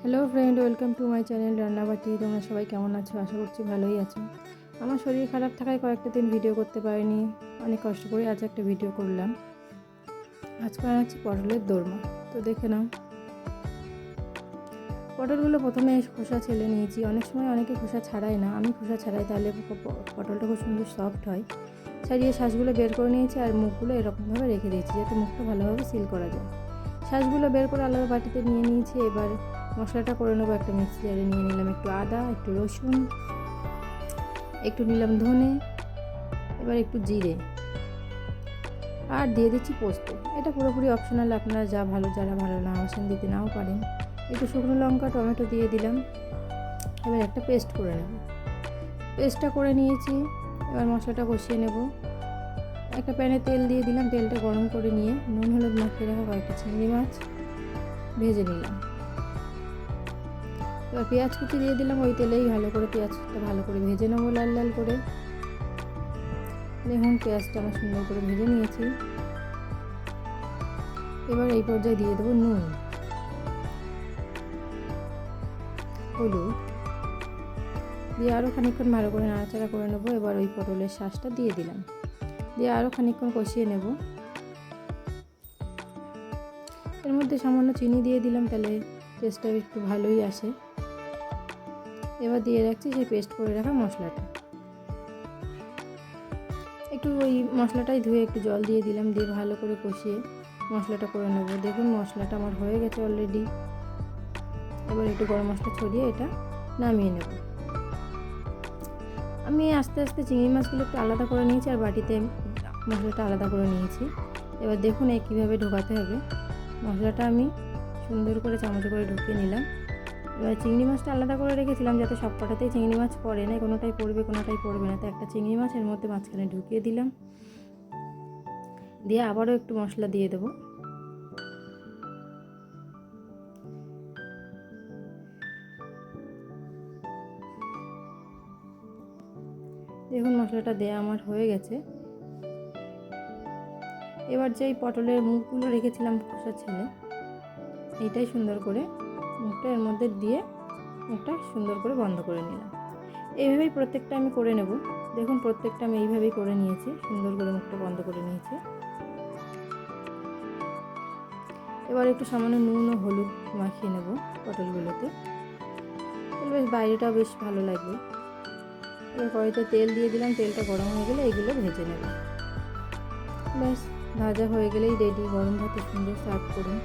Hello friend, welcome to my channel Rannabati. তোমরা সবাই কেমন আছো? আশা করছি ভালোই আছো। আমার শরীর খারাপ থাকায় কয়েকটা দিন ভিডিও করতে পারিনি, অনেক কষ্ট করে আজ একটা ভিডিও করলাম। আজকে বানাচ্ছি পটলের দোরমা। তো দেখে নাও। পটলগুলো প্রথমে খোসা ছেলে নিয়েছি। অনেক সময় অনেকে খোসা ছাড়ায় না, আমি খোসা ছাড়াই, তাহলে পটলটা খুব সুন্দর সফট হয়। ছাড়িয়ে শাঁসগুলো বের করে নিয়েছি আর মুখগুলো এরকমভাবে রেখে দিয়েছি যাতে মুখটা ভালোভাবে সিল করা যায়। শাঁসগুলো বের করে আলাদা বাটিতে নিয়ে নিয়েছি। এবার মশলাটা করে নেবো। একটা মিক্সি জারে নিয়ে নিলাম একটু আদা, একটু রসুন, একটু নিলাম ধনে, এবার একটু জিরে, আর দিয়ে দিচ্ছি পোস্ত। এটা পুরোপুরি অপশনাল, আপনারা যারা ভালো না বাসেন দিতে নাও পারেন। একটু শুকনো লঙ্কা, টমেটো দিয়ে দিলাম। এবার একটা পেস্ট করে নেব। পেস্টটা করে নিয়েছি। এবার মশলাটা কষিয়ে নেব। একটা প্যানে তেল দিয়ে দিলাম। তেলটা গরম করে নিয়ে নুন হলুদ মাখিয়ে রাখা কয়েকটা চিংড়ি মাছ ভেজে নিলাম। এবার পেঁয়াজ কুচি দিয়ে দিলাম। ওই তেলেই পেঁয়াজটা ভালো করে ভেজে নেবো, লাল লাল করে। দেখুন পেঁয়াজটা আমার সুন্দর করে ভেজে নিয়েছি। এবার এই পর্যায়ে দিয়ে দেবো নুন, হলুদ দিয়ে আরও খানিকক্ষণ ভালো করে নাড়াচাড়া করে নেবো। এবার ওই পটলের শাঁসটা দিয়ে দিলাম, দিয়ে আরও খানিকক্ষণ কষিয়ে নেব। এর মধ্যে সামান্য চিনি দিয়ে দিলাম, তাহলে টেস্টটা একটু ভালোই আসে। এবার দিয়ে রাখছি সেই পেস্ট করে রাখা মশলাটা। একটু ওই মশলাটাই ধুয়ে একটু জল দিয়ে দিলাম, দিয়ে ভালো করে কষিয়ে মশলাটা করে নেব। দেখুন মশলাটা আমার হয়ে গেছে অলরেডি। এবার একটু গরম মশলা ছড়িয়ে এটা নামিয়ে নেব। আমি আস্তে আস্তে চিংড়ি মাছগুলো একটু আলাদা করে নিয়েছি আর বাটিতে মশলাটা আলাদা করে নিয়েছি। এবার দেখুন কীভাবে ঢোকাতে হবে। মশলাটা আমি সুন্দর করে চামচে করে ঢুকিয়ে নিলাম। এবার চিংড়ি মাছটা আলাদা করে রেখেছিলাম যাতে সব কটাতেই চিংড়ি মাছ পড়ে না, কোনোটাই পড়বে কোনোটাই পড়বে না। তো একটা চিংড়ি মাছ এর মধ্যে মাঝখানে ঢুকিয়ে দিলাম, দিয়ে আবারও একটু মশলা দিয়ে দেবো। দেখুন মশলাটা দেয়া আমার হয়ে গেছে। এবার যেই পটলের মুখগুলো রেখেছিলাম খোসা ছেলে, এইটাই সুন্দর করে মুখটা এর মধ্যে দিয়ে মুখটা সুন্দর করে বন্ধ করে নিলাম। এইভাবেই প্রত্যেকটা আমি করে নেব। দেখুন প্রত্যেকটা আমি এইভাবেই করে নিয়েছি, সুন্দর করে মুখটা বন্ধ করে নিয়েছি। এবার একটু সামান্য নুন ও হলুদ মাখিয়ে নেব পটলগুলোতে, তাহলে বেশ বাইরেটাও বেশ ভালো লাগবে। এবার কড়াইতে তেল দিয়ে দিলাম। তেলটা গরম হয়ে গেলে এগুলো ভেজে নেব। ব্যাস ভাজা হয়ে গেলেই রেডি। গরম ভাতে সুন্দর সার্ভ করুন।